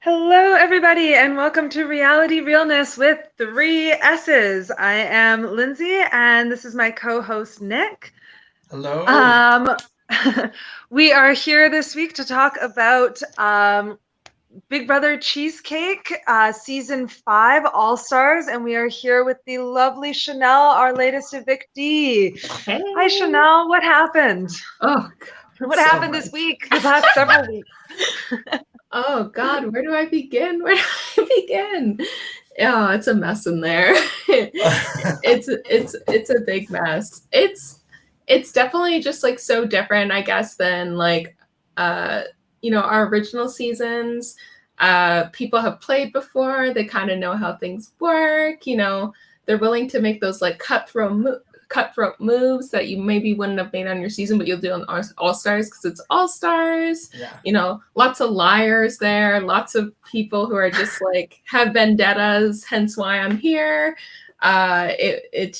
Hello, everybody, and welcome to Reality Realness with 3 S's. I am Lindsay, and this is my co-host, Nick. Hello. We are here this week to talk about Big Brother Cheesecake Season 5 All-Stars, and we are here with the lovely Chanel, our latest evictee. Hey. Hi, Chanel. What happened? Oh, God, what so happened much. this week, the past several weeks? Oh, God, where do I begin? Yeah, it's a mess in there. it's a big mess. It's definitely just like so different, I guess, than like our original seasons. People have played before, they kind of know how things work, they're willing to make those like cutthroat moves that you maybe wouldn't have made on your season, but you'll do on All-Stars because it's All-Stars. Yeah. Lots of liars there, lots of people who are just like have vendettas, hence why I'm here. It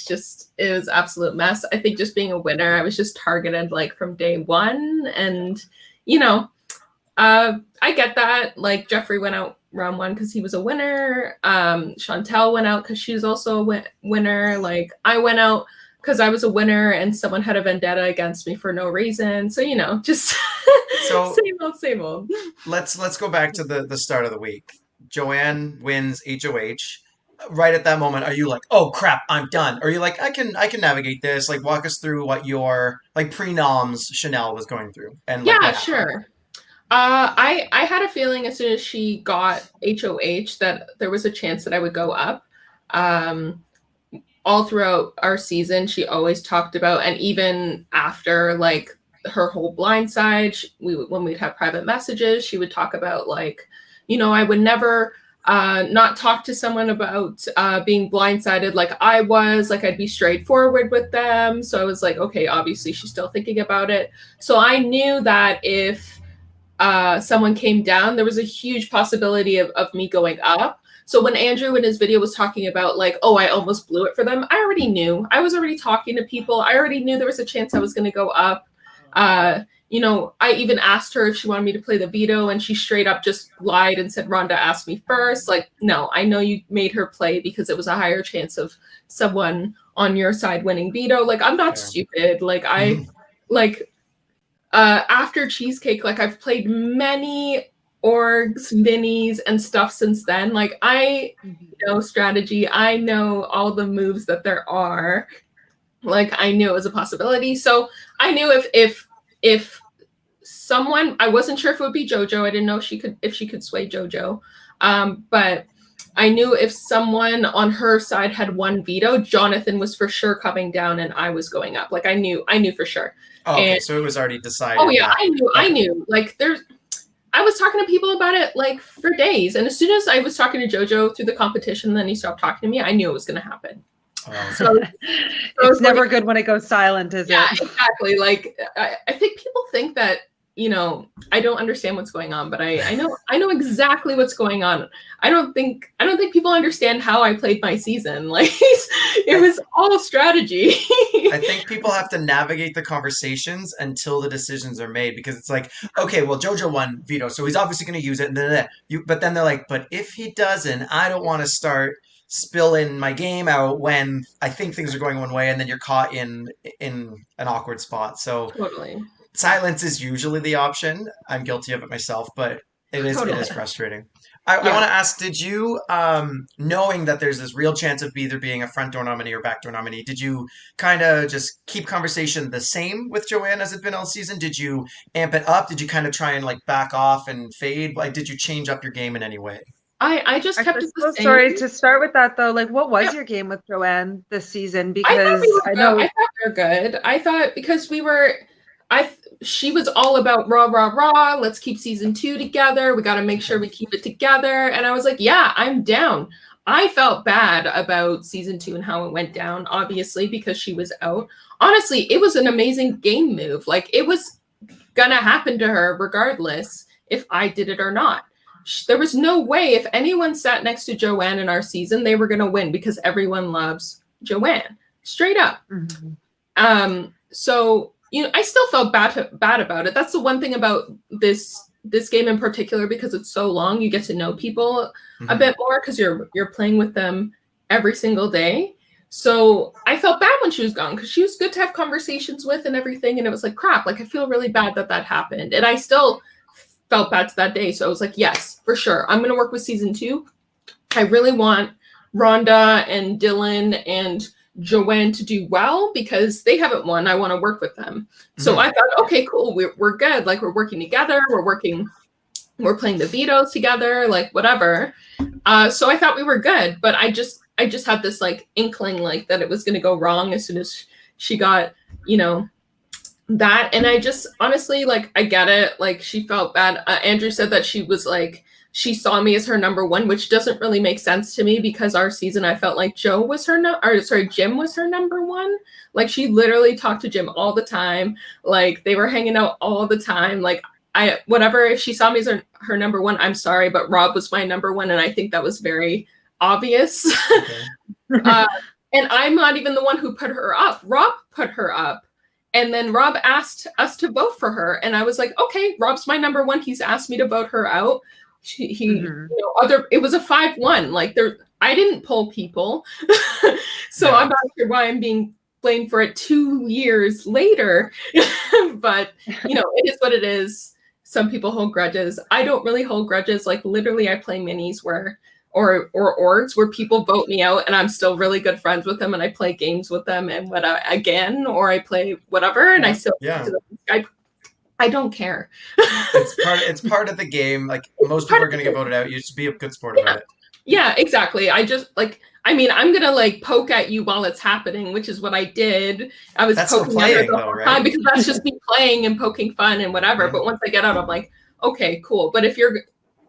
was absolute mess. I think just being a winner, I was just targeted like from day one, and I get that. Like Jeffrey went out round one because he was a winner. Chantel went out because she was also a winner. Like I went out because I was a winner and someone had a vendetta against me for no reason. So just same old. Let's go back to the start of the week. Joanne wins HOH. Right at that moment, are you like, oh crap, I'm done? Or are you like, I can navigate this? Like walk us through what your like pre-noms Chanel was going through and like Yeah, what happened. sure. I had a feeling as soon as she got HOH that there was a chance that I would go up. All throughout our season, she always talked about, and even after like her whole blindside, when we'd have private messages, she would talk about like, I would never not talk to someone about being blindsided like I was. Like I'd be straightforward with them. So I was like, okay, obviously she's still thinking about it. So I knew that if someone came down, there was a huge possibility of me going up. So when Andrew in his video was talking about like, oh, I almost blew it for them, I already knew. I was already talking to people. I already knew there was a chance I was going to go up. I even asked her if she wanted me to play the veto, and she straight up just lied and said, Rhonda asked me first. Like, no, I know you made her play because it was a higher chance of someone on your side winning veto. Like, I'm not stupid. Like, after Cheesecake, like I've played many orgs, minis, and stuff since then. Like I know strategy. I know all the moves that there are. Like I knew it was a possibility. So I knew if someone, I wasn't sure if it would be JoJo. I didn't know if she could sway JoJo. But I knew if someone on her side had one veto, Jonathan was for sure coming down and I was going up. Like I knew for sure. Oh, okay, so it was already decided. Oh yeah, I knew. Like I was talking to people about it like for days, and as soon as I was talking to JoJo through the competition, then he stopped talking to me. I knew it was going to happen. So it's never good when it goes silent, is it? Yeah, exactly. Like I think people think that I don't understand what's going on, but I know exactly what's going on. I don't think people understand how I played my season. Like it was all strategy. I think people have to navigate the conversations until the decisions are made, because it's like, okay, well, JoJo won veto, so he's obviously going to use it. And but then they're like, but if he doesn't, I don't want to start spilling my game out when I think things are going one way, and then you're caught in an awkward spot. So totally. Silence is usually the option. I'm guilty of it myself, but it is frustrating. I Yeah. want to ask, did you, knowing that there's this real chance of either being a front door nominee or back door nominee, did you kind of just keep conversation the same with Joanne as it's been all season? Did you amp it up? Did you kind of try and like back off and fade? Like, did you change up your game in any way? I just kept it the same. Sorry, to start with that though, like what was your game with Joanne this season? Because I thought we were good. I thought because she was all about rah, let's keep season 2 together. We got to make sure we keep it together. And I was like, yeah, I'm down. I felt bad about season 2 and how it went down, obviously, because she was out. Honestly, it was an amazing game move. Like it was going to happen to her regardless if I did it or not. There was no way if anyone sat next to Joanne in our season, they were going to win because everyone loves Joanne. Straight up. So, I still felt bad about it. That's the one thing about this this game in particular, because it's so long, you get to know people a bit more because you're playing with them every single day. So I felt bad when she was gone because she was good to have conversations with and everything. And it was like, crap, like I feel really bad that happened. And I still felt bad to that day. So I was like, yes, for sure. I'm going to work with season 2. I really want Rhonda and Dylan and Joanne to do well because they haven't won. I want to work with them. So I thought, okay, cool. We're good. Like we're working together. We're playing the vetoes together, like whatever. So I thought we were good, but I just had this like inkling like that it was going to go wrong as soon as she got, that. And I just honestly, like, I get it. Like she felt bad. Andrew said that she was like, she saw me as her number 1, which doesn't really make sense to me because our season, I felt like Jim was her number 1. Like she literally talked to Jim all the time. Like they were hanging out all the time. Like whatever, if she saw me as her number 1, I'm sorry, but Rob was my number 1. And I think that was very obvious. Okay. And I'm not even the one who put her up. Rob put her up. And then Rob asked us to vote for her. And I was like, okay, Rob's my number 1. He's asked me to vote her out. It was a 5-1. Like I didn't pull people. So I'm not sure why I'm being blamed for it 2 years later. But, it is what it is. Some people hold grudges. I don't really hold grudges. Like literally I play minis or orgs where people vote me out and I'm still really good friends with them and I play games with them and or I play whatever and I still I don't care. It's part of the game. Like most people are going to get voted out. You just be a good sport about it. Yeah, exactly. I just I'm going to like poke at you while it's happening, which is what I did. I was poking at her the whole time because that's just me playing and poking fun and whatever. Yeah. But once I get out, I'm like, okay, cool. But if you're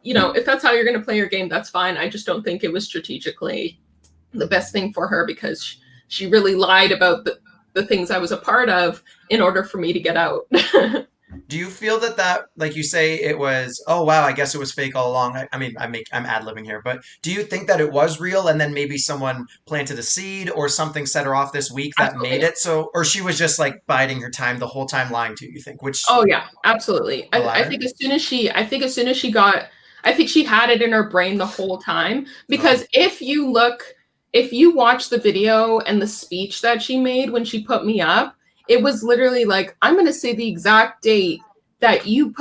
if that's how you're going to play your game, that's fine. I just don't think it was strategically the best thing for her because she really lied about the things I was a part of in order for me to get out. Do you feel that, like you say, it was, oh, wow, I guess it was fake all along. I'm ad-libbing here, but do you think that it was real and then maybe someone planted a seed or something set her off this week that made it so, or she was just like biding her time the whole time lying to you think? Oh, yeah, absolutely. I think as soon as she got, I think she had it in her brain the whole time because if you watch the video and the speech that she made when she put me up, it was literally like, I'm going to say the exact date that you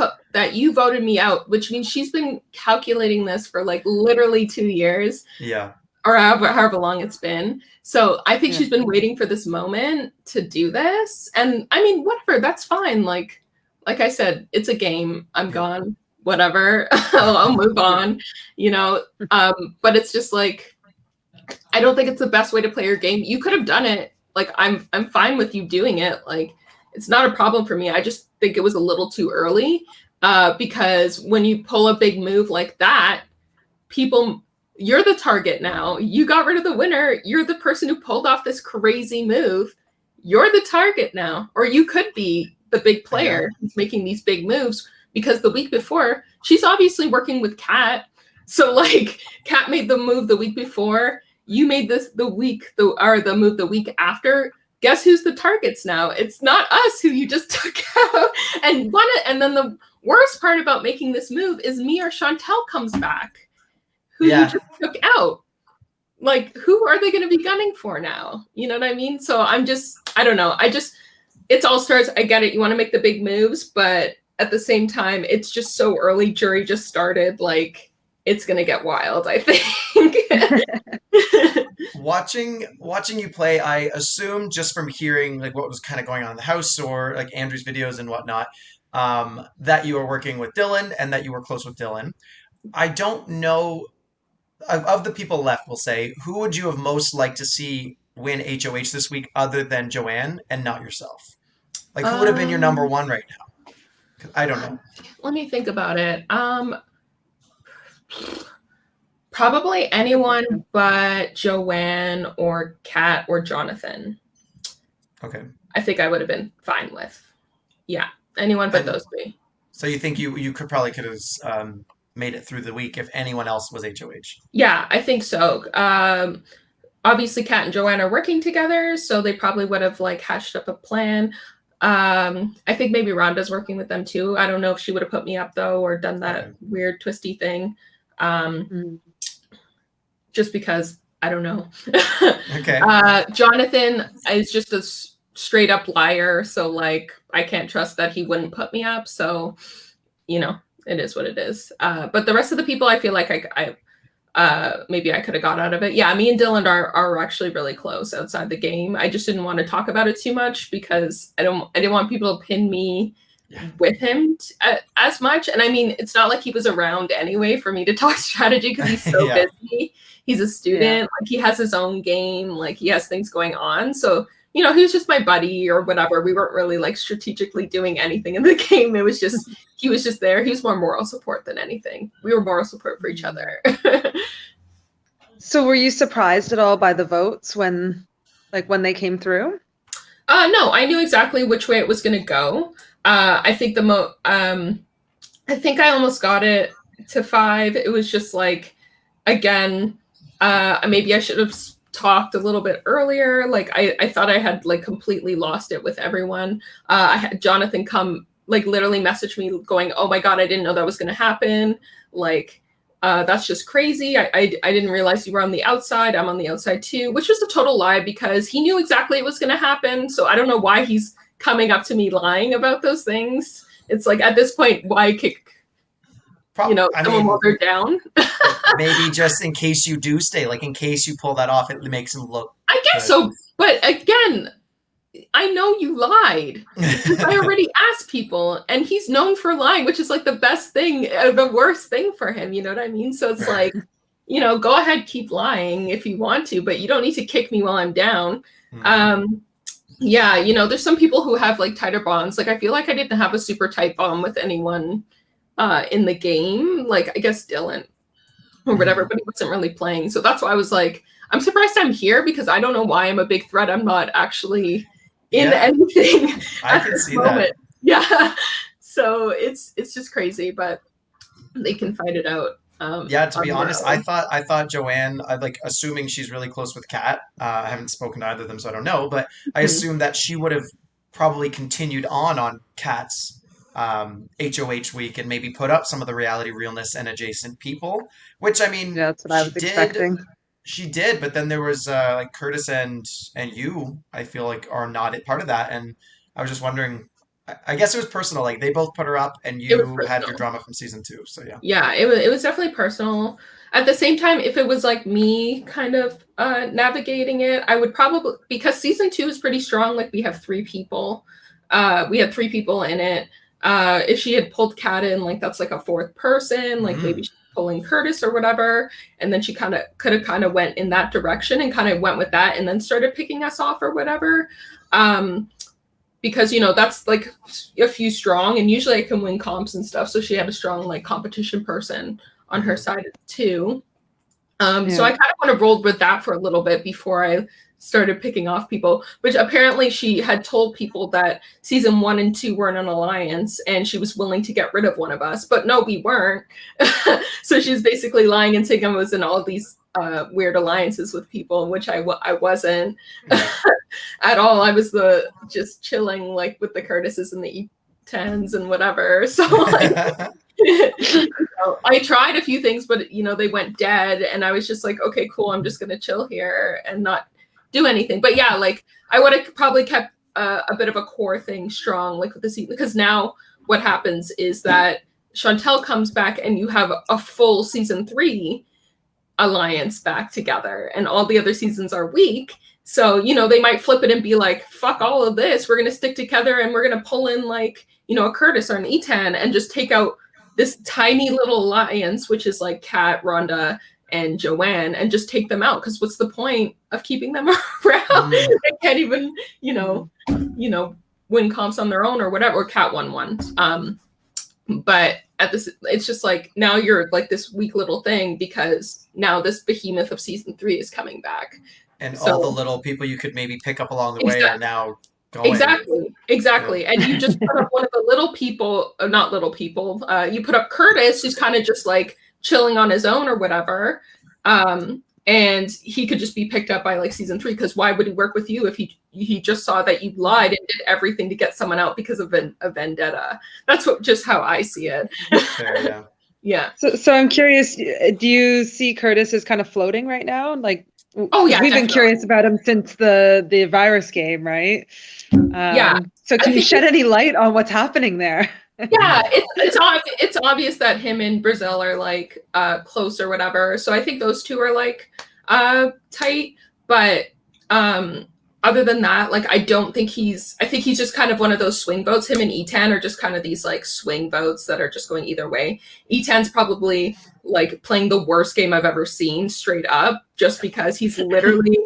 voted me out, which means she's been calculating this for like literally 2 years. Yeah. Or however long it's been. So I think she's been waiting for this moment to do this. And I mean, whatever, that's fine. Like I said, it's a game. I'm gone. Whatever. I'll move on, but it's just like, I don't think it's the best way to play your game. You could have done it. Like, I'm fine with you doing it. Like, it's not a problem for me. I just think it was a little too early because when you pull a big move like that, you're the target now. You got rid of the winner. You're the person who pulled off this crazy move. You're the target now. Or you could be the big player who's making these big moves because the week before, she's obviously working with Kat. So, like, Kat made the move the week before. You made this the move the week after. Guess who's the targets now? It's not us who you just took out and won it. And then the worst part about making this move is me or Chantel comes back, who you just took out. Like, who are they going to be gunning for now? You know what I mean? So I don't know. It's All-Stars. I get it. You want to make the big moves, but at the same time, it's just so early. Jury just started. Like, it's going to get wild, I think. Watching you play, I assume just from hearing like what was kind of going on in the house or like Andrew's videos and whatnot, that you were working with Dylan and that you were close with Dylan. I don't know of the people left, we'll say, who would you have most liked to see win HOH this week other than Joanne and not yourself? Like who would have been your number 1 right now? I don't know. Let me think about it. Probably anyone but Joanne or Kat or Jonathan. Okay. I think I would have been fine with. Yeah, anyone but those 3. So you think you could have made it through the week if anyone else was HOH? Yeah, I think so. Obviously, Kat and Joanne are working together, so they probably would have like hatched up a plan. I think maybe Rhonda's working with them too. I don't know if she would have put me up though, or done that weird twisty thing. Just because I don't know. Okay. Jonathan is just a straight up liar, so like I can't trust that he wouldn't put me up. So, you know, it is what it is. But the rest of the people, I feel like maybe I could have got out of it. Yeah, me and Dylan are actually really close outside the game. I just didn't want to talk about it too much because I didn't want people to pin me with him as much. And I mean, it's not like he was around anyway for me to talk strategy because he's so busy. He's a student, like he has his own game, like he has things going on. So, you know, he was just my buddy or whatever. We weren't really like strategically doing anything in the game. It was just, he was just there. He was more moral support than anything. We were moral support for each other. So were you surprised at all by the votes when they came through? No, I knew exactly which way it was going to go. I think I think I almost got it to 5. It was just like, again, maybe I should have talked a little bit earlier. Like I thought I had like completely lost it with everyone. I had Jonathan come like literally message me going, "Oh my God, I didn't know that was going to happen. Like, that's just crazy. I didn't realize you were on the outside. I'm on the outside too," which was a total lie because he knew exactly it was going to happen. So I don't know why he's coming up to me lying about those things. It's like at this point, why kick someone while they're down? Maybe just in case you do stay, like in case you pull that off, it makes him look I guess so. But again, I know you lied. I already asked people, and he's known for lying, which is like the best thing, the worst thing for him. You know what I mean? So it's like, you know, go ahead, keep lying if you want to, but you don't need to kick me while I'm down. Yeah, you know, there's some people who have like tighter bonds. Like I feel like I didn't have a super tight bond with anyone in the game. Like I guess Dylan or whatever, but he wasn't really playing. So that's why I was like, I'm surprised I'm here because I don't know why I'm a big threat. I'm not actually in anything. I can see that. Yeah. So it's just crazy, but they can fight it out. To be honest, I thought Joanne, like assuming she's really close with Kat. I haven't spoken to either of them, so I don't know, but I assumed that she would have probably continued on Kat's HOH week and maybe put up some of the reality realness and adjacent people, which I mean, that's what I was expecting. She did, but then there was like Curtis and you, I feel like are not part of that, and I was just wondering. I guess it was personal. Like they both put her up, and you had your drama from season 2. So yeah. Yeah, it was definitely personal. At the same time, if it was like me kind of navigating it, I would probably, because season 2 is pretty strong. Like we have 3 people. We had 3 people in it. If she had pulled Kat in, like that's like a 4th person. Like maybe she's pulling Curtis or whatever, and then she could have went in that direction and kind of went with that, and then started picking us off or whatever. Because, you know, that's like a few strong, and usually I can win comps and stuff. So she had a strong like competition person on her side too. So I kind of want to roll with that for a little bit before I started picking off people, which apparently she had told people that season 1 and 2 were in an alliance and she was willing to get rid of one of us, but no, we weren't. So she's basically lying and saying I was in all these weird alliances with people, in which I wasn't at all. I was just chilling like with the Curtises and the E10s and whatever. So like, I tried a few things, but you know, they went dead, and I was just like, okay, cool, I'm just gonna chill here and not do anything. But yeah, like I would have probably kept a bit of a core thing strong, like with the season, because now what happens is that Chantel comes back and you have a full season 3 alliance back together, and all the other seasons are weak. So, you know, they might flip it and be like, fuck all of this, we're going to stick together and we're going to pull in like, you know, a Curtis or an E10 and just take out this tiny little alliance, which is like Kat, Rhonda, and Joanne, and just take them out. Because what's the point of keeping them around? They can't even, you know, win comps on their own or whatever. Or Kat won one. But at this, it's just like now you're like this weak little thing because now this behemoth of season 3 is coming back. And so, all the little people you could maybe pick up along the way are now going. Exactly. And you just put up one of the little people, not little people, you put up Curtis, who's kind of just like chilling on his own or whatever. And he could just be picked up by like season 3, because why would he work with you if he just saw that you lied and did everything to get someone out because of a vendetta. That's just how I see it. Fair, yeah. Yeah. So I'm curious, do you see Curtis as kind of floating right now? Like, oh yeah, we've definitely. been curious about him since the virus game, right? Yeah. So can you shed any light on what's happening there? Yeah, it's obvious that him and Brazil are like close or whatever. So I think those two are like tight. But other than that, like I think he's just kind of one of those swing votes. Him and Etan are just kind of these like swing votes that are just going either way. Etan's probably like playing the worst game I've ever seen, straight up, just because he's literally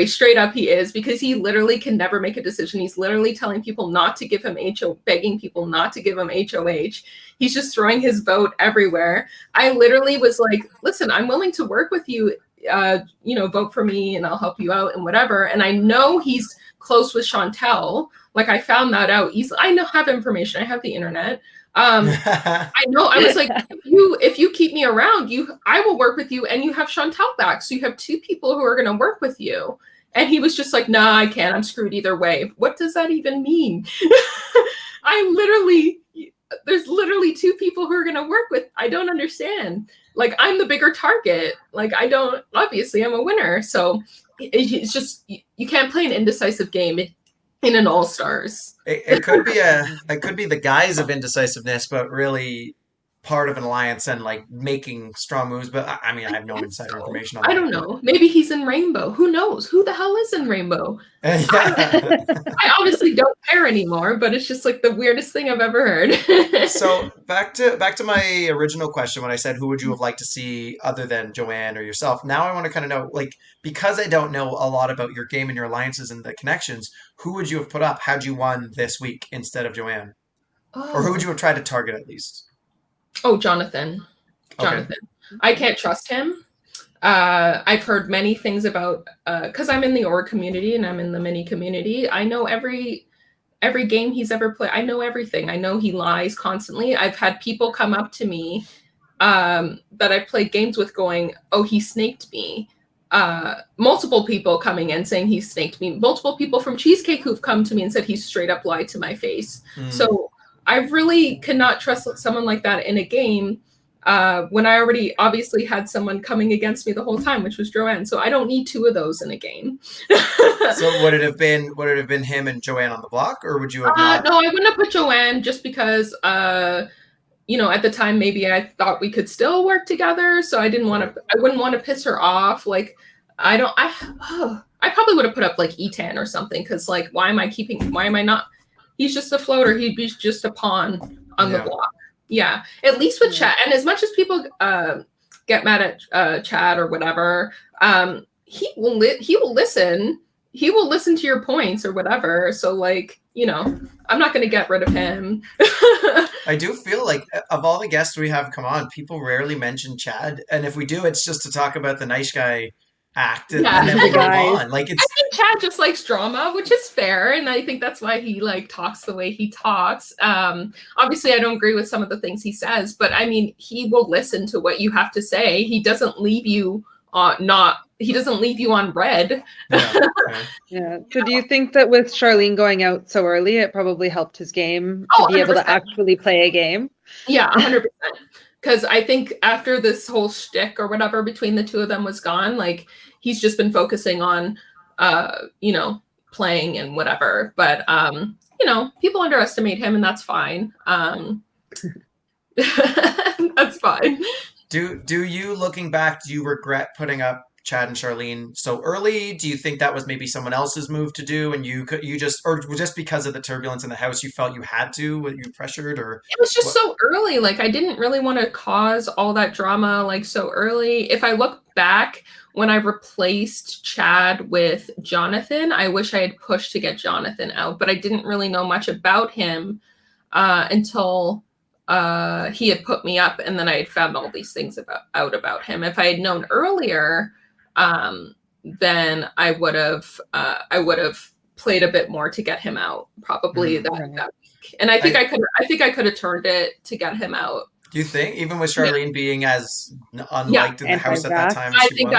straight up he is, because he literally can never make a decision. He's literally telling people not to give him begging people not to give him HOH. He's just throwing his vote everywhere. I literally was like, listen, I'm willing to work with you, vote for me and I'll help you out and whatever. And I know he's close with Chantel. Like I found that out easily. I have information. I have the internet. I know. I was like, if you keep me around, I will work with you, and you have Chantel back, so you have two people who are going to work with you. And he was just like, nah, I can't. I'm screwed either way. What does that even mean? There's literally two people who are going to work with. I don't understand. Like I'm the bigger target. Like obviously I'm a winner. So it's just, you can't play an indecisive game in an All-Stars. It could be the guise of indecisiveness, but really part of an alliance and like making strong moves. But I mean, I have no insider information on that. I don't know. Maybe he's in Rainbow. Who knows? Who the hell is in Rainbow? I obviously don't care anymore, but it's just like the weirdest thing I've ever heard. So back to my original question when I said who would you have liked to see other than Joanne or yourself? Now I want to kind of know, like, because I don't know a lot about your game and your alliances and the connections, who would you have put up had you won this week instead of Joanne? Or who would you have tried to target at least? Oh, Jonathan. Okay. I can't trust him. I've heard many things about, because I'm in the org community and I'm in the mini community. I know every game he's ever played. I know everything. I know he lies constantly. I've had people come up to me that I've played games with going, oh, he snaked me. Multiple people coming in saying he snaked me. Multiple people from Cheesecake who've come to me and said he straight up lied to my face. So I really cannot trust someone like that in a game when I already obviously had someone coming against me the whole time, which was Joanne. So I don't need two of those in a game. So would it have been him and Joanne on the block, or would you have not? No, I wouldn't have put Joanne just because at the time maybe I thought we could still work together. So I wouldn't want to piss her off. Like I probably would have put up like Etan or something, because like why am I not? He's just a floater. He'd be just a pawn on the block. Yeah. At least with Chad. And as much as people get mad at Chad or whatever, he will listen. He will listen to your points or whatever. So like, I'm not going to get rid of him. I do feel like of all the guests we have come on, people rarely mention Chad. And if we do, it's just to talk about the nice guy act and then we move on. Like I think Chad just likes drama, which is fair, and I think that's why he like talks the way he talks. Obviously I don't agree with some of the things he says, but I mean he will listen to what you have to say. He doesn't leave you on red. Yeah. So do you think that with Charlene going out so early, it probably helped his game to be 100%. Able to actually play a game? Yeah, 100%. Because I think after this whole shtick or whatever between the two of them was gone, like he's just been focusing on, playing and whatever. But, people underestimate him, and that's fine. That's fine. Do you, looking back, do you regret putting up Chad and Charlene so early? Do you think that was maybe someone else's move to do, and you just because of the turbulence in the house, you felt you had to, were you pressured, or it was just so early? Like I didn't really want to cause all that drama like so early. If I look back when I replaced Chad with Jonathan, I wish I had pushed to get Jonathan out, but I didn't really know much about him until he had put me up, and then I had found all these things out about him. If I had known earlier, then I would have played a bit more to get him out, probably that week. And I think I could have turned it to get him out. Do you think, even with Charlene being as unliked in the house at that time? I think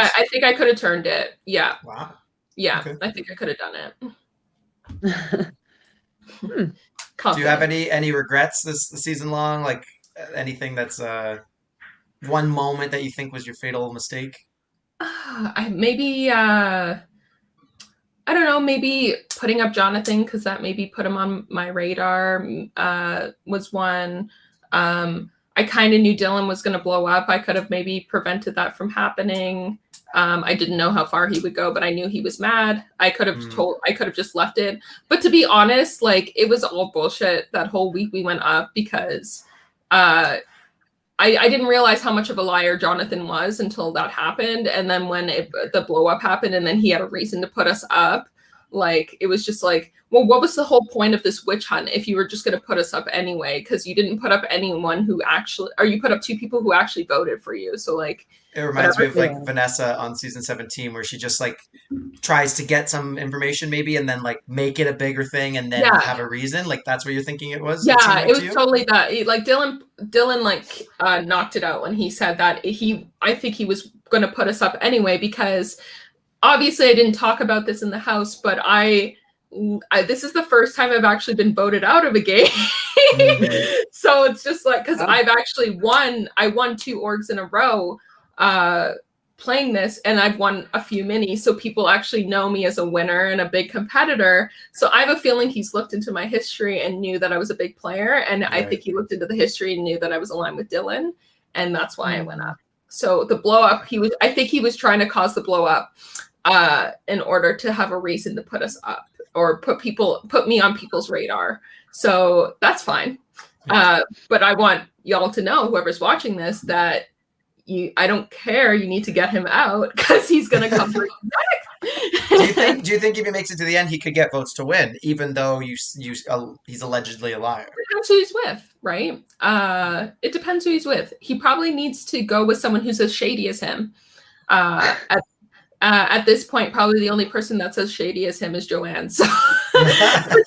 I could have turned it. Yeah. Wow. Yeah, okay. I think I could have done it. Hmm. Do you have any regrets this season long? Like anything that's one moment that you think was your fatal mistake? Maybe I don't know, maybe putting up Jonathan because that maybe put him on my radar was one. I kind of knew Dylan was going to blow up. I could have maybe prevented that from happening. I didn't know how far he would go, but I knew he was mad. I could have just left it. But to be honest, like it was all bullshit that whole week we went up because I didn't realize how much of a liar Jonathan was until that happened. And then when the blow up happened and then he had a reason to put us up, like, it was just like, well, what was the whole point of this witch hunt if you were just going to put us up anyway? Because you didn't put up anyone who actually, or you put up 2 people who actually voted for you. So like, It reminds me of like Vanessa on season 17 where she just like tries to get some information maybe and then like make it a bigger thing and then have a reason. Like that's what you're thinking it was? Yeah, it was totally that. Like Dylan like knocked it out when he said that I think he was going to put us up anyway because obviously I didn't talk about this in the house, but I this is the first time I've actually been voted out of a game. So it's just like, because I've actually won 2 orgs in a row playing this, and I've won a few minis, so people actually know me as a winner and a big competitor. So I have a feeling he's looked into my history and knew that I was a big player, and I think he looked into the history and knew that I was aligned with Dylan, and that's why I went up. So the blow up, I think he was trying to cause the blow up in order to have a reason to put us up or put me on people's radar. So that's fine. But I want y'all to know, whoever's watching this, that I don't care. You need to get him out because he's going to come back. Do you think if he makes it to the end, he could get votes to win, even though he's allegedly a liar? It depends who he's with, right? It depends who he's with. He probably needs to go with someone who's as shady as him. At this point, probably the only person that's as shady as him is Joanne. So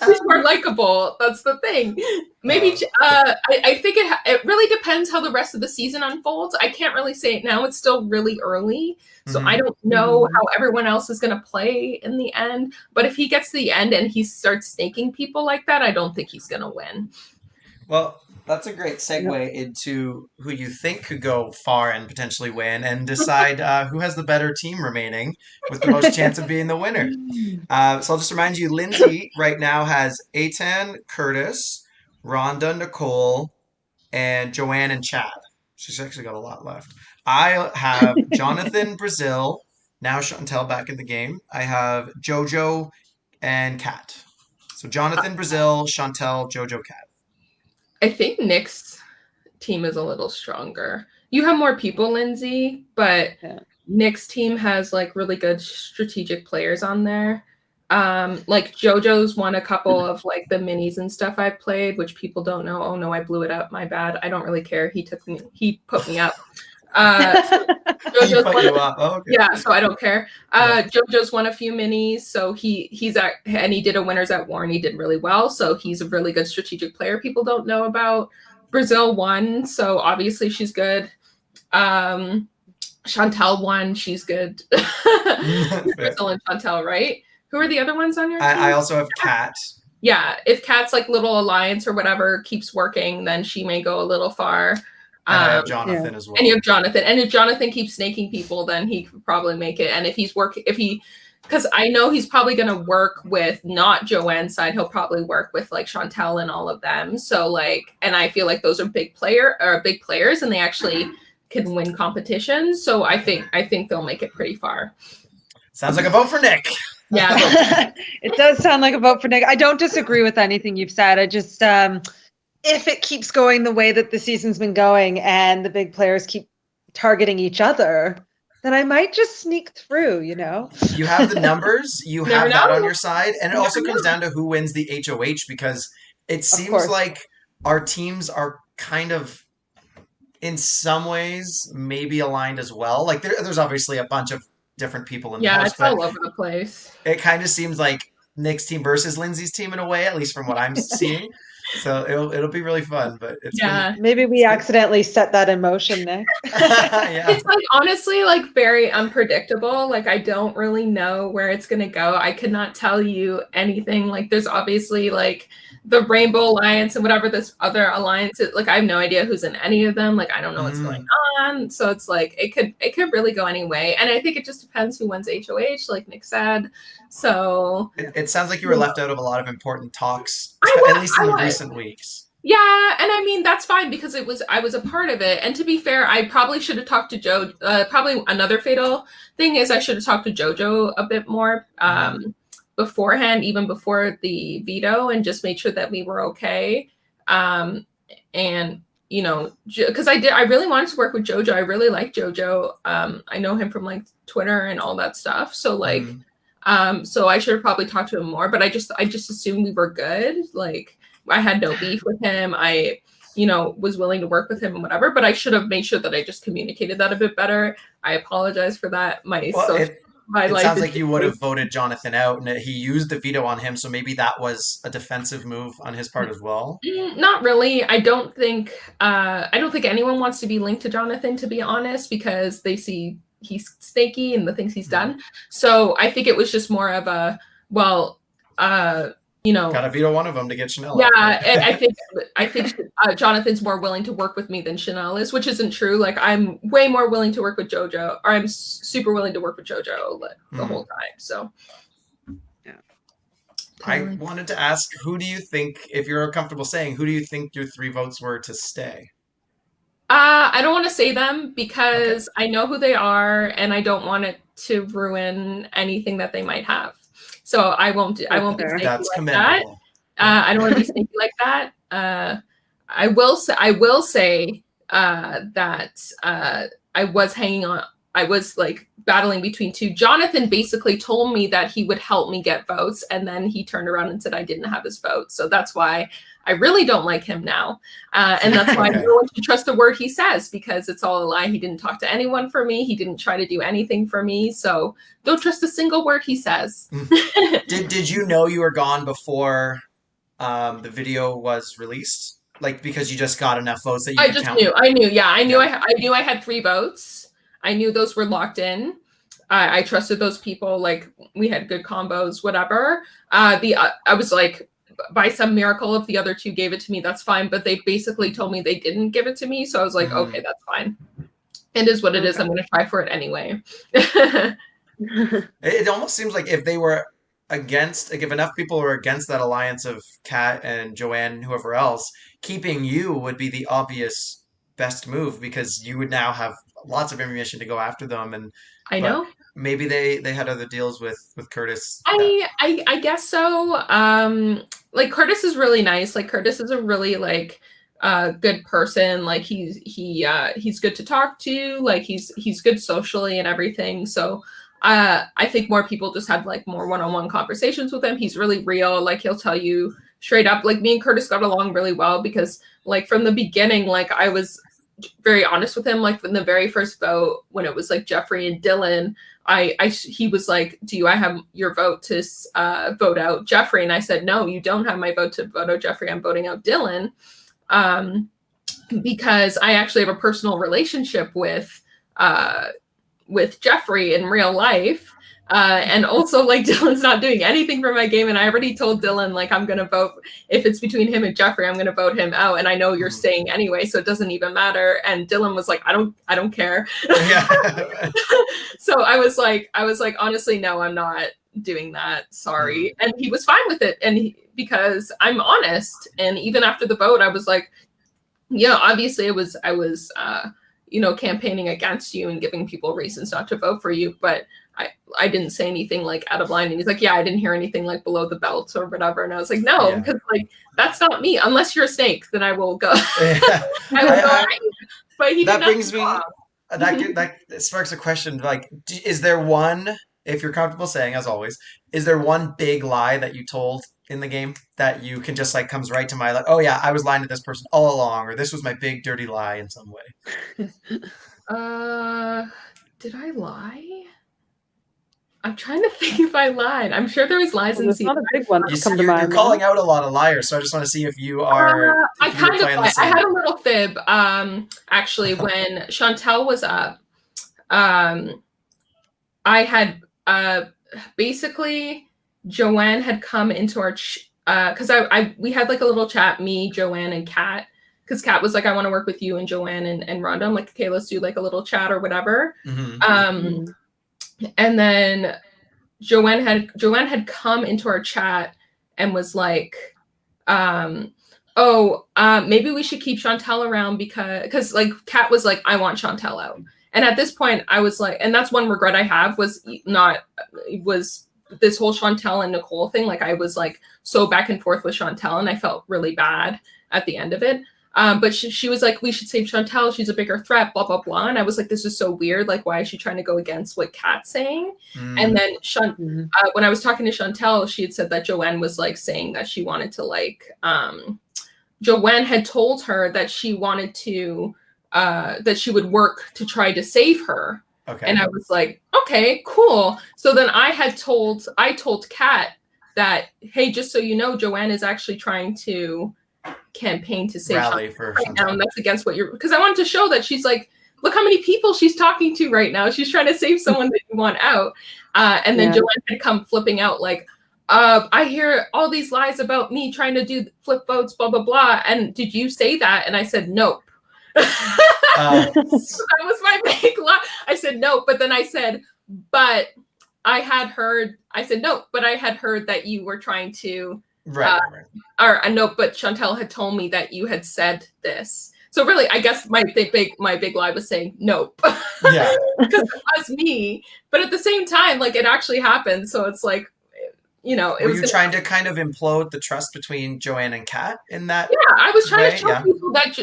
she's more likable. That's the thing. Maybe I think it really depends how the rest of the season unfolds. I can't really say it now. It's still really early. So I don't know how everyone else is going to play in the end. But if he gets to the end and he starts snaking people like that, I don't think he's going to win. Well, that's a great segue into who you think could go far and potentially win and decide who has the better team remaining with the most chance of being the winner. So I'll just remind you, Lindsay right now has Aitan, Curtis, Rhonda, Nicole, and Joanne and Chad. She's actually got a lot left. I have Jonathan, Brazil, now Chantel back in the game. I have Jojo and Kat. So Jonathan, Brazil, Chantel, Jojo, Kat. I think Nick's team is a little stronger. You have more people, Lindsay, but Nick's team has like really good strategic players on there. Like JoJo's won a couple of like the minis and stuff I've played, which people don't know. Oh no, I blew it up. My bad. I don't really care. He put me up. JoJo's put you up. Oh, okay. Yeah, so I don't care. JoJo's won a few minis, so he did a winners at war and he did really well. So he's a really good strategic player people don't know about. Brazil won, so obviously she's good. Chantel won, she's good. Brazil and Chantel, right? Who are the other ones on your team? I also have Kat. Yeah, if Kat's like little alliance or whatever keeps working, then she may go a little far. And I have Jonathan as well. And you have Jonathan. And if Jonathan keeps snaking people, then he could probably make it. And because I know he's probably going to work with not Joanne's side. He'll probably work with like Chantel and all of them. So like, and I feel like those are big players and they actually can win competitions. So I think they'll make it pretty far. Sounds like a vote for Nick. Yeah. It does sound like a vote for Nick. I don't disagree with anything you've said. I just, if it keeps going the way that the season's been going and the big players keep targeting each other, then I might just sneak through, You have the numbers, you have that on your side, and it also comes down to who wins the HOH because it seems like our teams are kind of, in some ways, maybe aligned as well. Like there's obviously a bunch of different people in the house. Yeah, it's all over the place. It kind of seems like Nick's team versus Lindsay's team in a way, at least from what I'm seeing. So it'll be really fun, but it's been Yeah. Maybe we accidentally set that in motion, Nick. yeah. It's like honestly like very unpredictable. Like I don't really know where it's gonna go. I could not tell you anything. Like there's obviously like the Rainbow Alliance and whatever this other alliance is. Like I have no idea who's in any of them. Like I don't know what's going Mm. on. So it's like it could really go any way. And I think it just depends who wins HOH, like Nick said. So It sounds like you were left out of a lot of important talks, I at was, least in I the was. recent weeks. Yeah, and I mean that's fine because I was a part of it. And to be fair, I probably should have talked to Joe. Probably another fatal thing is I should have talked to JoJo a bit more beforehand, even before the veto, and just made sure that we were okay. And you know, because I really wanted to work with JoJo. I really like JoJo. I know him from like Twitter and all that stuff. So like, so I should have probably talked to him more. But I just assumed we were good. Like. I had no beef with him. I, you know, was willing to work with him and whatever, but I should have made sure that I just communicated that a bit better. I apologize for that. Well, My it life sounds is like you would have voted Jonathan out, and he used the veto on him, so maybe that was a defensive move on his part as well. Not really. I don't think anyone wants to be linked to Jonathan, to be honest, because they see he's snaky and the things he's done. So I think it was just more of a, well, you know, gotta veto one of them to get Chanel. Yeah, and I think Jonathan's more willing to work with me than Chanel is, which isn't true. Like I'm way more willing to work with JoJo, or I'm super willing to work with JoJo the whole time. So, yeah. I wanted to ask, who do you think, if you're comfortable saying, who do you think your 3 votes were to stay? I don't want to say them because I know who they are, and I don't want it to ruin anything that they might have. So I won't be sneaky That's like that. I don't want to be sneaky like that. I will say that I was hanging on. I was like battling between two. Jonathan basically told me that he would help me get votes, and then he turned around and said I didn't have his vote. So that's why I really don't like him now. And that's why I don't want to trust a word he says, because it's all a lie. He didn't talk to anyone for me. He didn't try to do anything for me. So don't trust a single word he says. Did you know you were gone before the video was released? Like, because you just got enough votes that you could count? I knew. Yeah, I knew I had 3 votes. I knew those were locked in. I trusted those people. Like we had good combos, whatever. I was like, by some miracle, if the other 2 gave it to me, that's fine. But they basically told me they didn't give it to me. So I was like, okay, that's fine. It is what it is. I'm going to try for it anyway. It almost seems like if they were against, like if enough people were against that alliance of Kat and Joanne and whoever else, keeping you would be the obvious best move because you would now have lots of ammunition to go after them. And I know. Maybe they had other deals with Curtis. I guess so. Like Curtis is really nice. Like Curtis is a really like good person. Like he's good to talk to. Like he's good socially and everything. So I think more people just had like more one-on-one conversations with him. He's really real. Like he'll tell you straight up. Like me and Curtis got along really well because like from the beginning, like I was very honest with him. Like from the very first vote, when it was like Jeffrey and Dylan, he was like, do I have your vote to vote out Jeffrey? And I said, no, you don't have my vote to vote out Jeffrey. I'm voting out Dylan. Because I actually have a personal relationship with Jeffrey in real life. And also like Dylan's not doing anything for my game. And I already told Dylan, like, I'm going to vote, if it's between him and Jeffrey, I'm going to vote him out. And I know you're staying anyway, so it doesn't even matter. And Dylan was like, I don't care. Yeah. So I was like, honestly, no, I'm not doing that. Sorry. And he was fine with it. And because I'm honest. And even after the vote, I was like, obviously I was campaigning against you and giving people reasons not to vote for you. But I didn't say anything like out of line. And he's like, yeah, I didn't hear anything like below the belt or whatever. And I was like, no, because like, that's not me. Unless you're a snake, then I will go. I will go. But he that brings me, that sparks a question. Like, is there one, if you're comfortable saying, as always, is there one big lie that you told in the game that you can just like comes right to my, like, oh yeah, I was lying to this person all along, or this was my big dirty lie in some way? Did I lie? I'm trying to think if I lied. I'm sure there was lies in There's season. not a big one You to come to you're mind. calling out a lot of liars, so I just want to see if you are I if you were kind of playing the lied. I same. had a little fib. Actually, when Chantel was up, I had basically Joanne had come into our because we had like a little chat, me, Joanne, and Kat. Because Kat was like, I want to work with you and Joanne and Rhonda. I'm like, okay, let's do like a little chat or whatever. And then Joanne had come into our chat and was like, maybe we should keep Chantel around because like Kat was like, I want Chantel out. And at this point I was like, and that's one regret I have was this whole Chantel and Nicole thing. Like I was like so back and forth with Chantel and I felt really bad at the end of it. But she was like, we should save Chantel. She's a bigger threat, blah, blah, blah. And I was like, this is so weird. Like, why is she trying to go against what Kat's saying? And then when I was talking to Chantel, she had said that Joanne was like saying that she wanted to like, Joanne had told her that she wanted to, that she would work to try to save her. Okay. And I was like, okay, cool. So then I told Kat that, hey, just so you know, Joanne is actually trying to campaign to save rally for right now, and that's against what you're, because I wanted to show that she's like, look how many people she's talking to right now. She's trying to save someone that you want out. And then Joanne had come flipping out like, I hear all these lies about me trying to do flip votes, blah, blah, blah. And did you say that? And I said, nope. That was my big lie. I said, nope. But then I said, but I had heard that you were trying to, right. Or no, but Chantel had told me that you had said this. So really, I guess my big lie was saying nope. Yeah. Because it was me. But at the same time, like it actually happened. So it's like, you know, were you trying to kind of implode the trust between Joanne and Kat in that? Yeah, I was trying to show people that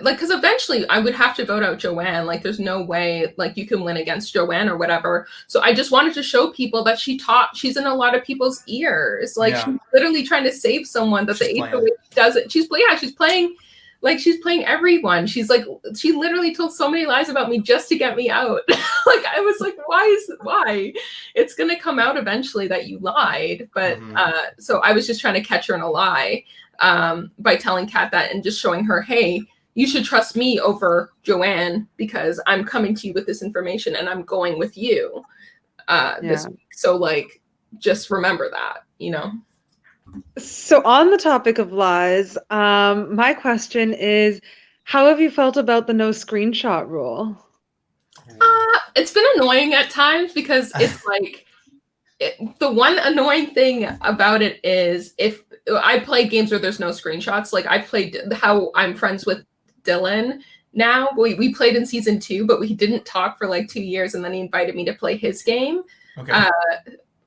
like because eventually I would have to vote out Joanne. Like, there's no way like you can win against Joanne or whatever. So I just wanted to show people that she's in a lot of people's ears. Like she's literally trying to save someone that the HOH doesn't. She's playing. Like she's playing everyone. She's like, she literally told so many lies about me just to get me out. Like I was like, why? It's gonna come out eventually that you lied. But so I was just trying to catch her in a lie by telling Kat that and just showing her, hey, you should trust me over Joanne because I'm coming to you with this information and I'm going with you this week. So like, just remember that, you know. So on the topic of lies, my question is, how have you felt about the no screenshot rule? It's been annoying at times because it's like, the one annoying thing about it is if I play games where there's no screenshots, like I played how I'm friends with Dylan now. We played in season 2, but we didn't talk for like 2 years. And then he invited me to play his game. Okay.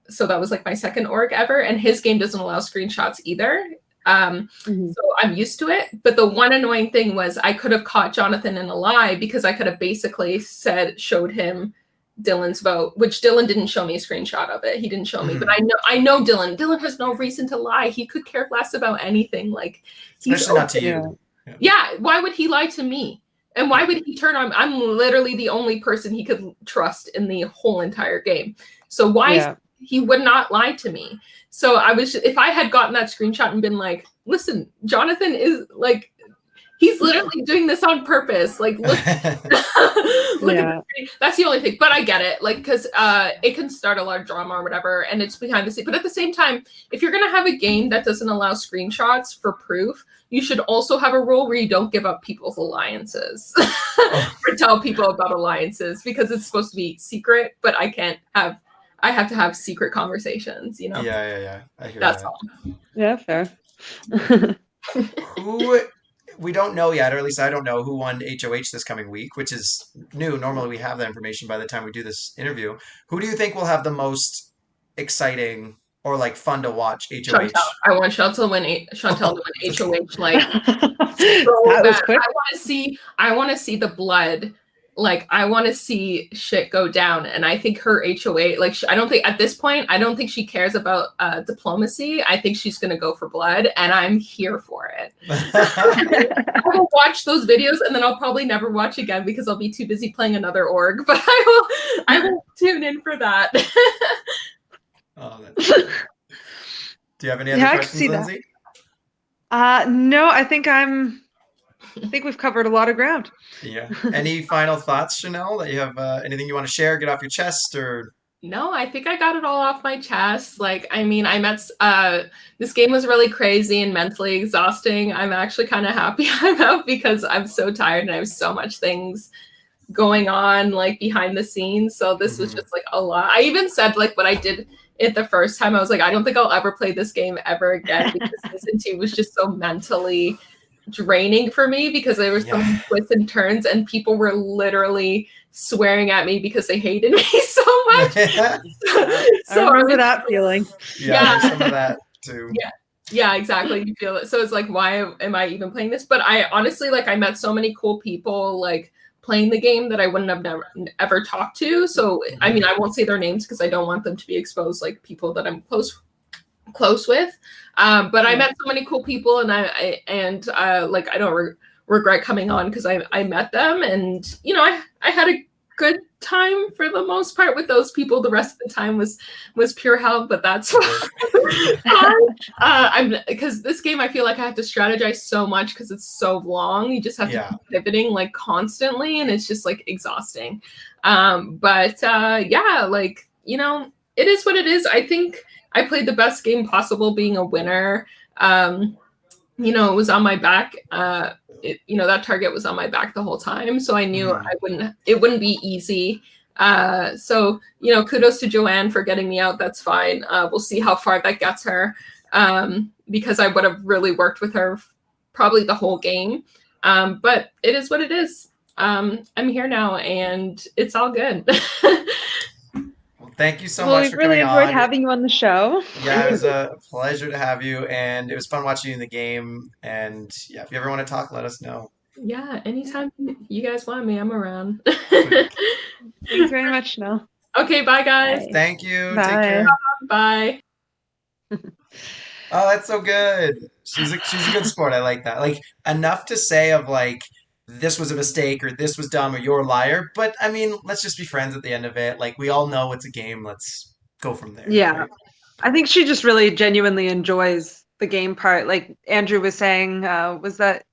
So that was like my second org ever. And his game doesn't allow screenshots either. So I'm used to it. But the one annoying thing was I could have caught Jonathan in a lie because I could have basically showed him Dylan's vote, which Dylan didn't show me a screenshot of it. He didn't show me, but I know Dylan. Dylan has no reason to lie. He could care less about anything. Like, especially not to you. Yeah. Why would he lie to me? And why would he turn on? I'm literally the only person he could trust in the whole entire game. So why he would not lie to me? So if I had gotten that screenshot and been like, listen, Jonathan is like, he's literally doing this on purpose. Like, look, look at this. That's the only thing. But I get it. Like, because it can start a lot of drama or whatever, and it's behind the scenes. But at the same time, if you're going to have a game that doesn't allow screenshots for proof, you should also have a rule where you don't give up people's alliances or tell people about alliances, because it's supposed to be secret, but I have to have secret conversations, you know? Yeah. I hear That's that. all. Yeah, fair. We don't know yet, or at least I don't know, who won HOH this coming week, which is new. Normally we have that information by the time we do this interview. Who do you think will have the most exciting or like fun to watch HOH? Chantel. I want Chantel to win HOH. Like, so that was quick. I want to see the blood like I want to see shit go down. And I think her HOA, like I don't think at this point, I don't think she cares about diplomacy. I think she's going to go for blood, and I'm here for it. I will watch those videos, and then I'll probably never watch again because I'll be too busy playing another org, but I will tune in for that. Oh, that's cool. Do you have any other questions, Lindsay? No, I think we've covered a lot of ground. Yeah. Any final thoughts, Chanel, that you have anything you want to share, get off your chest, or? No, I think I got it all off my chest. Like, I mean, this game was really crazy and mentally exhausting. I'm actually kind of happy I'm out because I'm so tired and I have so much things going on, like, behind the scenes. So this was just, like, a lot. I even said, like, when I did it the first time, I was like, I don't think I'll ever play this game ever again because Season 2 was just so mentally draining for me because there were so many twists and turns and people were literally swearing at me because they hated me so much. So I remember that feeling. Yeah, some of that too. Yeah, exactly. You feel it. So it's like, why am I even playing this? But I honestly, like, I met so many cool people, like, playing the game that I wouldn't have ever talked to. So, I mean, I won't say their names because I don't want them to be exposed, like people that I'm close with. But I met so many cool people, and I don't regret coming on because I met them, and you know, I had a good time for the most part with those people. The rest of the time was pure hell, but that's fine. Because this game, I feel like I have to strategize so much because it's so long. You just have to keep pivoting like constantly, and it's just like exhausting. But like, you know, it is what it is. I think I played the best game possible, being a winner. You know, it was on my back. That target was on my back the whole time. So I knew it wouldn't be easy. So, you know, kudos to Joanne for getting me out. That's fine. We'll see how far that gets her. Because I would have really worked with her probably the whole game. But it is what it is. I'm here now and it's all good. Thank you so much for coming on. We really enjoyed having you on the show. Yeah, it was a pleasure to have you, and it was fun watching you in the game. And yeah, if you ever want to talk, let us know. Yeah, anytime you guys want me, I'm around. Thanks very much, Chanel. Okay, bye, guys. Bye. Thank you. Bye. Take care. Bye. Oh, that's so good. She's a good sport. I like that. Like, enough to say of like, this was a mistake or this was dumb or you're a liar. But I mean, let's just be friends at the end of it. Like, we all know it's a game. Let's go from there. Yeah. Right? I think she just really genuinely enjoys the game part. Like Andrew was saying, was that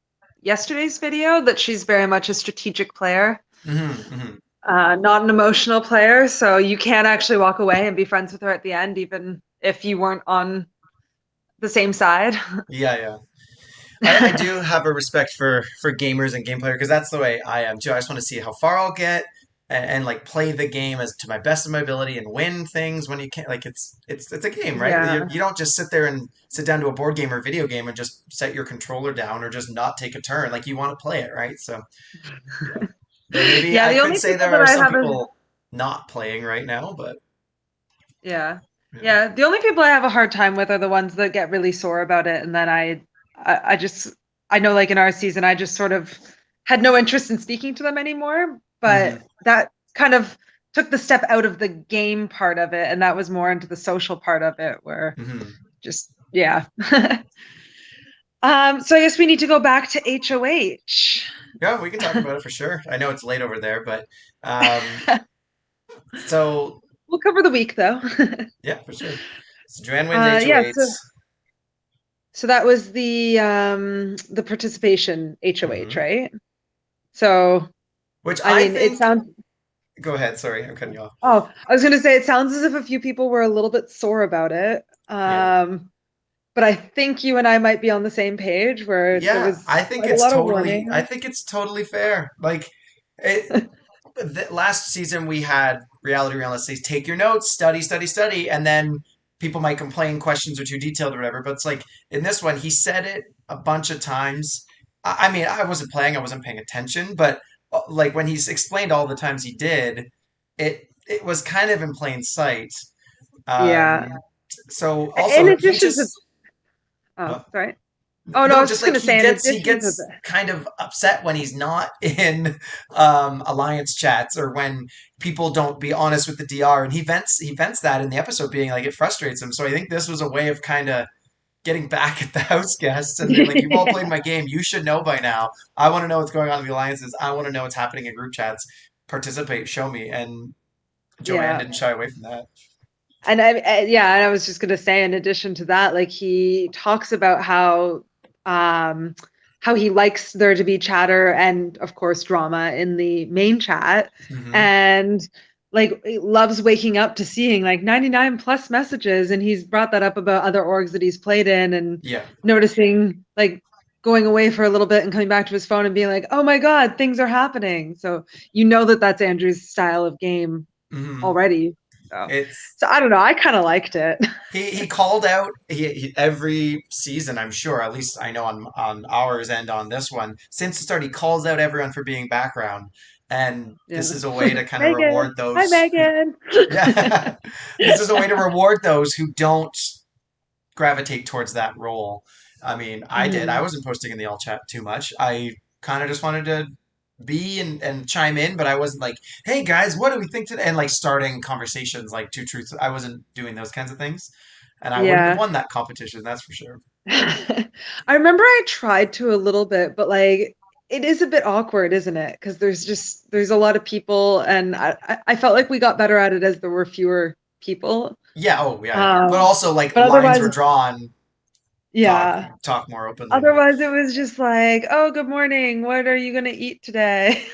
yesterday's video, that she's very much a strategic player, not an emotional player. So you can actually walk away and be friends with her at the end, even if you weren't on the same side. Yeah. I do have a respect for gamers and game players because that's the way I am too. I just want to see how far I'll get and like play the game as to my best of my ability and win things when you can't. Like it's a game, right? Yeah. You don't just sit down to a board game or video game and just set your controller down or just not take a turn. Like you want to play it, right? So yeah. Maybe I could say there are some people not playing right now, but yeah. The only people I have a hard time with are the ones that get really sore about it, and then I know, like in our season, I just sort of had no interest in speaking to them anymore, but that kind of took the step out of the game part of it, and that was more into the social part of it where so I guess we need to go back to HOH. Yeah, we can talk about it for sure. I know it's late over there, but so we'll cover the week though. Yeah, for sure. So Joanne wins HOH. So that was the participation HOH, right? So, which I think, it sounds. Go ahead. Sorry, I'm cutting you off. Oh, I was going to say it sounds as if a few people were a little bit sore about it. But I think you and I might be on the same page where there was I think it's totally fair. Like last season we had reality realists say take your notes, study, and then people might complain questions are too detailed or whatever, but it's like in this one, he said it a bunch of times. I mean, I wasn't playing, I wasn't paying attention, but like when he's explained all the times he did, it was kind of in plain sight. Yeah. So also, in addition sorry. Oh no, I No, was just just like gonna say, in he addition to gets the, kind of upset when he's not in alliance chats or when people don't be honest with the DR, and he vents that in the episode, being like it frustrates him. So I think this was a way of kind of getting back at the house guests and being like, you've all played yeah, my game. You should know by now. I want to know what's going on in the alliances. I want to know what's happening in group chats. Participate, show me. And Joanne yeah. didn't shy away from that. And yeah, and I was just gonna say, in addition to that, like he talks about um, how he likes there to be chatter and, of course, drama in the main chat, Hmm. and like he loves waking up to seeing like 99 plus messages, and he's brought that up about other orgs that he's played in, and Yeah. noticing like going away for a little bit and coming back to his phone and being like, "Oh my God, things are happening." So you know that that's Andrew's style of game Hmm. already. So, It's so I don't know. I kind of liked it. he called out every season, I'm sure, at least I know on ours and on this one, since the start, he calls out everyone for being background. And Yeah. this is a way to kind of Megan. reward Hi, those who, Megan. yeah, this is a way to reward those who don't gravitate towards that role. I mean, I did. I Mhm. wasn't posting in the all chat too much. I kind of just wanted to be and chime in, but I wasn't like, hey guys, what do we think today? And like starting conversations like two truths. I wasn't doing those kinds of things. And I wouldn't have Yeah. won that competition, that's for sure. I remember I tried to a little bit, but like it is a bit awkward, isn't it? Because there's a lot of people, and I felt like we got better at it as there were fewer people. Yeah, oh yeah. But Um, also like but lines were otherwise, drawn, talk yeah. talk more openly. Otherwise, it was just like, oh, good morning. What are you gonna eat today?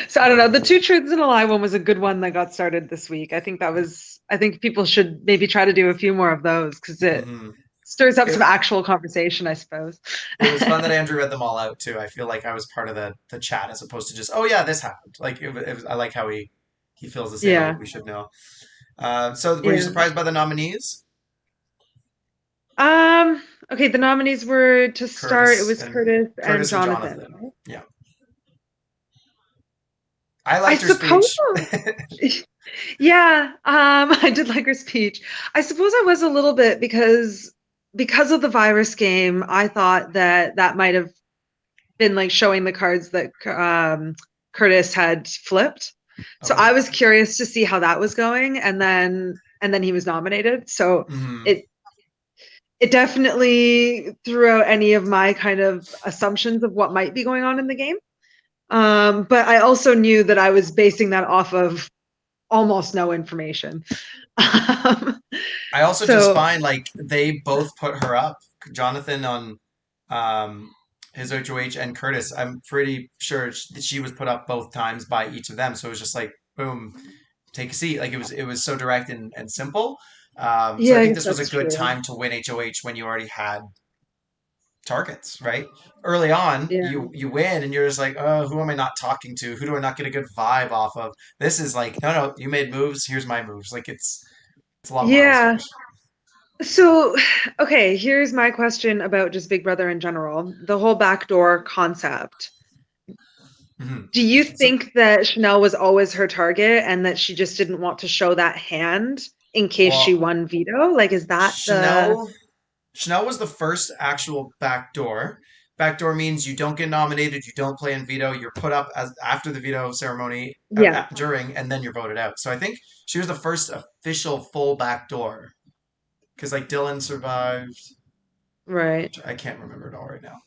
So I don't know. The two truths and a lie one was a good one that got started this week. I think people should maybe try to do a few more of those because it Hmm. stirs up some It, actual conversation, I suppose. it was fun that Andrew read them all out too. I feel like I was part of the chat as opposed to just, oh yeah, this happened. Like I like how he fills us in on Yeah, what we should know. So were you yeah. surprised by the nominees? Um, okay, the nominees were to start, it Curtis was and Curtis and Curtis and Jonathan, Jonathan. right? Yeah. I I liked her suppose, speech. yeah, I did like her speech. I suppose I was a little bit because of the virus game, I thought that that might have been like showing the cards that Curtis had flipped. So Okay. I was curious to see how that was going, and then he was nominated. So Hmm. it it definitely threw out any of my kind of assumptions of what might be going on in the game. But I also knew that I was basing that off of almost no information. Um, I also just so find like they both put her up. Jonathan on um, his HOH and Curtis. I'm pretty sure she was put up both times by each of them. So it was just like boom, take a seat. Like it was so direct and simple. So yeah, I I think guess this was a that's good true. time to win HOH when you already had targets, right? Early on, Yeah. you win and you're just like, oh, who am I not talking to? Who do I not get a good vibe off of? This is like, no, you made moves. Here's my moves. Like it's a lot more All Yeah. Stars. So, okay, here's my question about just Big Brother in general, the whole backdoor concept. Hmm. Do you So think that Chanel was always her target and that she just didn't want to show that hand in case she well, won veto? Like, is that the, Chanel was the first actual backdoor. Backdoor means you don't get nominated, you don't play in veto, you're put up as after the veto ceremony, yeah, during, and then you're voted out. So I think she was the first official full backdoor because like Dylan survived. right. I can't remember it all right now.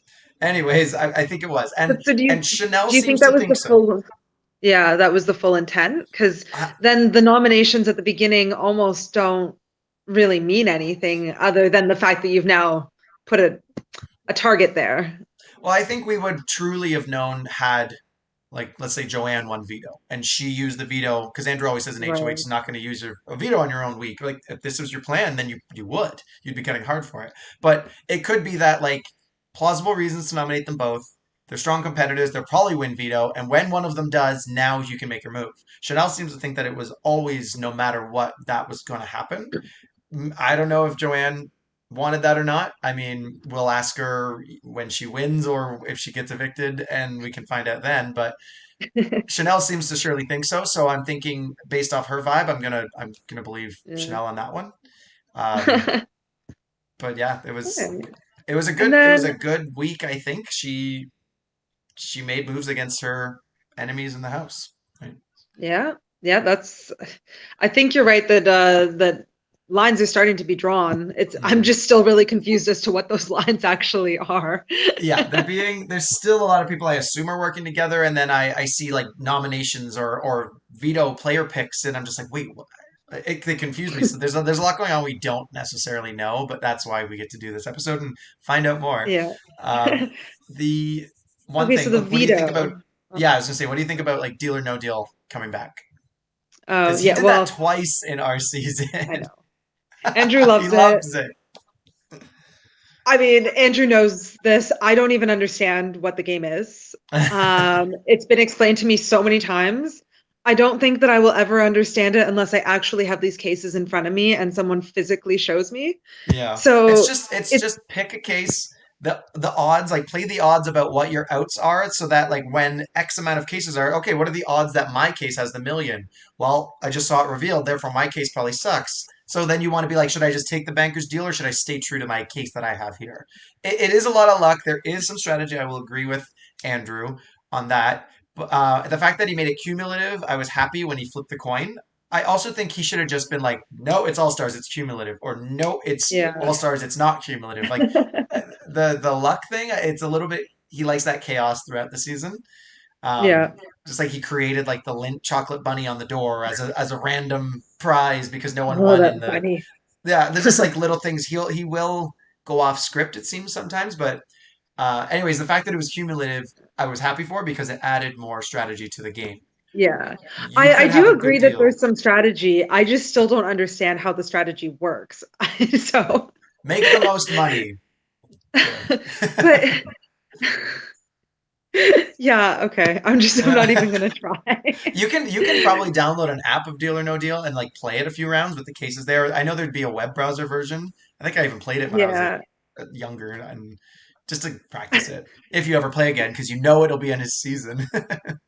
Anyways, I think it was, But so and Chanel do you think seems that to was think the so. full, yeah, that was the full intent? Because I, then the nominations at the beginning almost don't really mean anything other than the fact that you've now put a target there. well, I think we would truly have known had like let's say Joanne won veto and she used the veto because Andrew always says in HOH Right. is not going to use a veto on your own week. Like if this was your plan, then you'd be getting hard for it. But it could be that like plausible reasons to nominate them both. They're strong competitors. They'll probably win veto, and when one of them does, now you can make your move. Chanel seems to think that it was always, no matter what, that was going to happen. I don't know if Joanne wanted that or not. I mean, we'll ask her when she wins or if she gets evicted, and we can find out then. But Chanel seems to surely think so. So I'm thinking, based off her vibe, I'm gonna believe Yeah. Chanel on that one. Um, but yeah, Okay. And it was a then good week. I think she made moves against her enemies in the house. Right? yeah, yeah, that's I think you're right that that lines are starting to be drawn. It's I'm Mhm. just still really confused as to what those lines actually are. Yeah, there's still a lot of people I assume are working together, and then I see like nominations or veto player picks, and I'm just like, wait, what? They confuse me. So there's a lot going on we don't necessarily know, but that's why we get to do this episode and find out more. Yeah. Um, the one Okay, so thing, the what do you think about? veto. Oh, Yeah, I was gonna say, what do you think about like Deal or No Deal coming back? oh, Because he yeah, did that well, twice in our season. I know. Andrew He loves it. loves it. I mean, Andrew knows this. I don't even understand what the game is. It's been explained to me so many times. I don't think that I will ever understand it unless I actually have these cases in front of me and someone physically shows me. Yeah. So It's it's just pick a case, the odds, like play the odds about what your outs are so that like when X amount of cases are, okay, what are the odds that my case has the million? Well, I just saw it revealed, therefore my case probably sucks. So then you want to be like, should I just take the banker's deal or should I stay true to my case that I have here? It is a lot of luck. There is some strategy. I will agree with Andrew on that. But the fact that he made it cumulative, I was happy when he flipped the coin. I also think he should have just been like, no, it's All Stars, it's cumulative, or no, it's yeah. All Stars, it's not cumulative. Like the luck thing, it's a little bit. He likes that chaos throughout the season. Yeah. Just like he created like the Lint chocolate bunny on the door as a random prize because no one Oh, won in that the. bunny. Yeah, they're just like little things. He will go off script, it seems sometimes, but anyways, the fact that it was cumulative, I was happy for because it added more strategy to the game. Yeah. You I could have do a good agree that deal. there's some strategy. I just still don't understand how the strategy works. So, Make the most money. There. but yeah, okay. I'm not even gonna try. You can probably download an app of Deal or No Deal and like play it a few rounds with the cases there. I know there'd be a web browser version. I think I even played it when I was like Yeah, younger and just to practice it. If you ever play again, because you know it'll be in his season.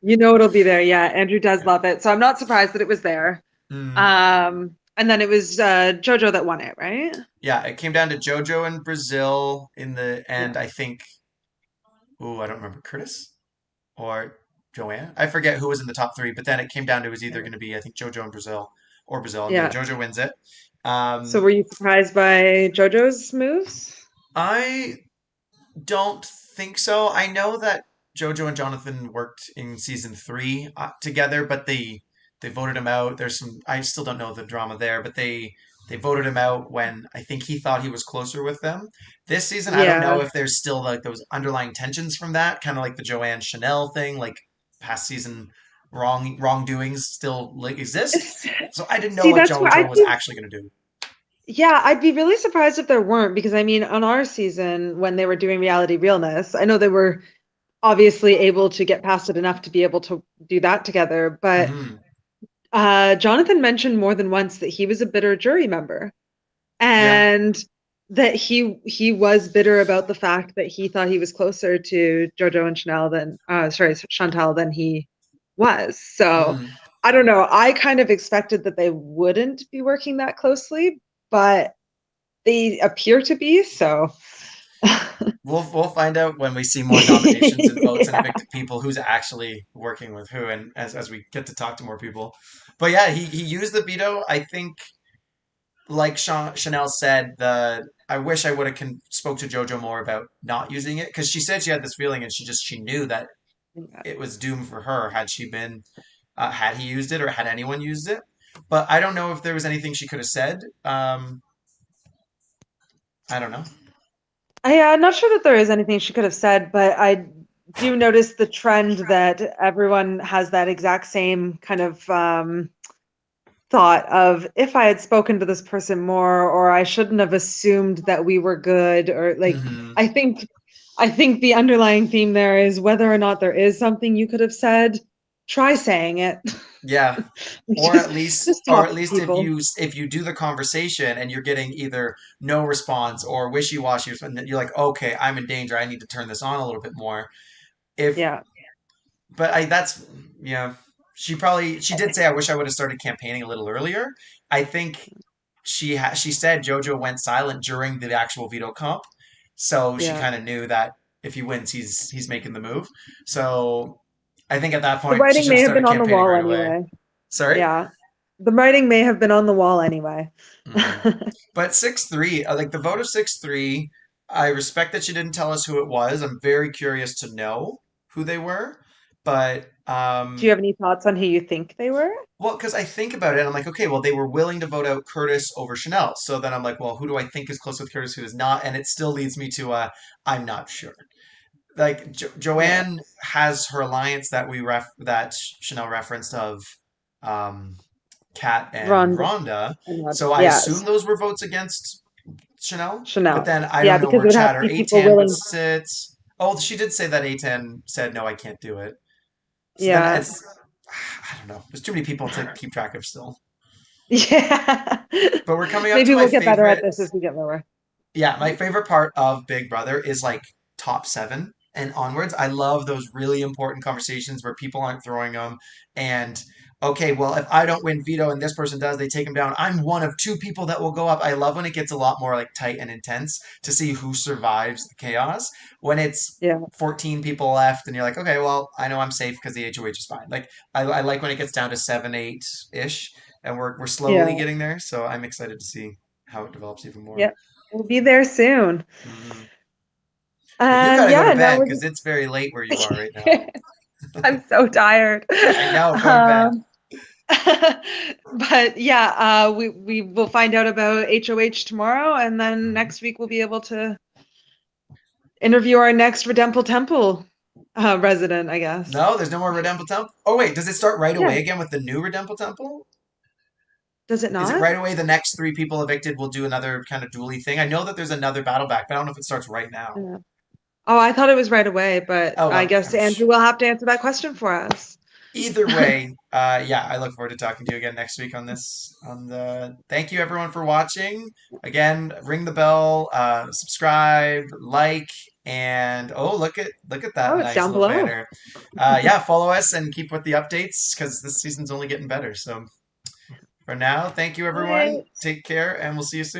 you know it'll be there. Yeah, Andrew does love it. So I'm not surprised that it was there. Mm. And then it was Jojo that won it, right? Yeah, it came down to JoJo and Brazil in the Yeah. end. I think. Oh, I don't remember Curtis or Joanne. I forget who was in the top three, but then it came down to it was either going to be I think JoJo and Brazil or Brazil, and yeah, Yeah. JoJo wins it. So Um, were you surprised by Jojo's moves? I don't think so. I know that JoJo and Jonathan worked in season three together, but they voted him out. There's some I still don't know the drama there, but they voted him out when I think he thought he was closer with them. This season, I don't Yeah. know if there's still like those underlying tensions from that, kind of like the Joanne Chanel thing, like past season wrongdoings still like exist. So I didn't know See, what that's where JoJo was actually going to do. yeah, I'd be really surprised if there weren't because I mean, on our season when they were doing reality realness, I know they were obviously able to get past it enough to be able to do that together, but Hmm. Jonathan mentioned more than once that he was a bitter jury member Yeah. and that he was bitter about the fact that he thought he was closer to Jojo and Chanel than sorry, Chantal than he was. So Mm. I don't know. I kind of expected that they wouldn't be working that closely, but they appear to be. So We'll find out when we see more nominations and votes and yeah, evicted people who's actually working with who, and as we get to talk to more people. But yeah, he used the veto. I think, like Chanel said, the I wish I would have spoke to JoJo more about not using it because she said she had this feeling and she knew that it was doomed for her had she been had he used it or had anyone used it. But I don't know if there was anything she could have said. I don't know. I'm not sure that there is anything she could have said, but I do notice the trend that everyone has that exact same kind of thought of if I had spoken to this person more, or I shouldn't have assumed that we were good, or like Hmm. I think I think the underlying theme there is whether or not there is something you could have said, try saying it. Yeah, just just or talk at to least people. if you do the conversation and you're getting either no response or wishy-washy, and then you're like, okay, I'm in danger. I need to turn this on a little bit more. If Yeah. but I that's yeah, she did say I wish I would have started campaigning a little earlier. I think she said JoJo went silent during the actual veto comp, so she Yeah. kind of knew that if he wins, he's making the move. So I think at that The point she writing should may have have been started on the campaigning wall right away. anyway. Sorry. Yeah. The writing may have been on the wall anyway. Mm. But 6-3, like the vote of 6-3, I respect that she didn't tell us who it was. I'm very curious to know who they were. But Do you have any thoughts on who you think they were? well, because I think about it, I'm like, okay, well, they were willing to vote out Curtis over Chanel. So then I'm like, well, who do I think is close with Curtis, who is not? And it still leads me to I'm not sure. Like Yeah. Joanne has her alliance that that Chanel referenced of um, Kat and Rhonda Rhonda. and Rhonda. So I assume Yes. those were votes against Chanel. But Chanel. then I Yeah, don't know because where it would have Chad to or be people A10 would willing. sit. Oh, she did say that A10 said no, I can't do it. So then Yeah. it's I don't know. There's too many people to keep track of still. Yeah. But we're coming up to Maybe my we'll get better at favorite. this as we get lower. Yeah, my favorite part of Big Brother is like top seven and onwards. I love those really important conversations where people aren't throwing them. And okay, well, if I don't win veto and this person does, they take him down. I'm one of two people that will go up. I love when it gets a lot more like tight and intense to see who survives the chaos. When it's Yeah. 14 people left and you're like, okay, well, I know I'm safe because the HOH is fine. Like I like when it gets down to 7, 8 ish, and we're slowly Yeah. getting there. So I'm excited to see how it develops even more. Yeah. We'll be there soon. Mhm. But you got And to go to yeah, now bed we're because it's very late where you are right now. just I'm so tired. I know, go to bed. Um, but yeah, we will find out about HOH tomorrow, and then Mhm. next week we'll be able to interview our next Redemple Temple resident, I guess. No, there's no more Redemple Temple. Oh, wait, does it start right Yeah. away again with the new Redemple Temple? Does it Is it not? right away the next three people evicted will do another kind of dually thing? I know that there's another battle back, but I don't know if it starts right now. Yeah. Oh, I thought it was right away, but Oh, I guess I'm Andrew will have to answer that question for us. either way, yeah, I look forward to talking to you again next week on this. On the thank you everyone for watching. Again, ring the bell, subscribe, like, and oh, look at Oh, that it's nice down little below. banner. Yeah, follow us and keep with the updates because this season's only getting better. So for now, thank you everyone. Bye. Take care, and we'll see you soon.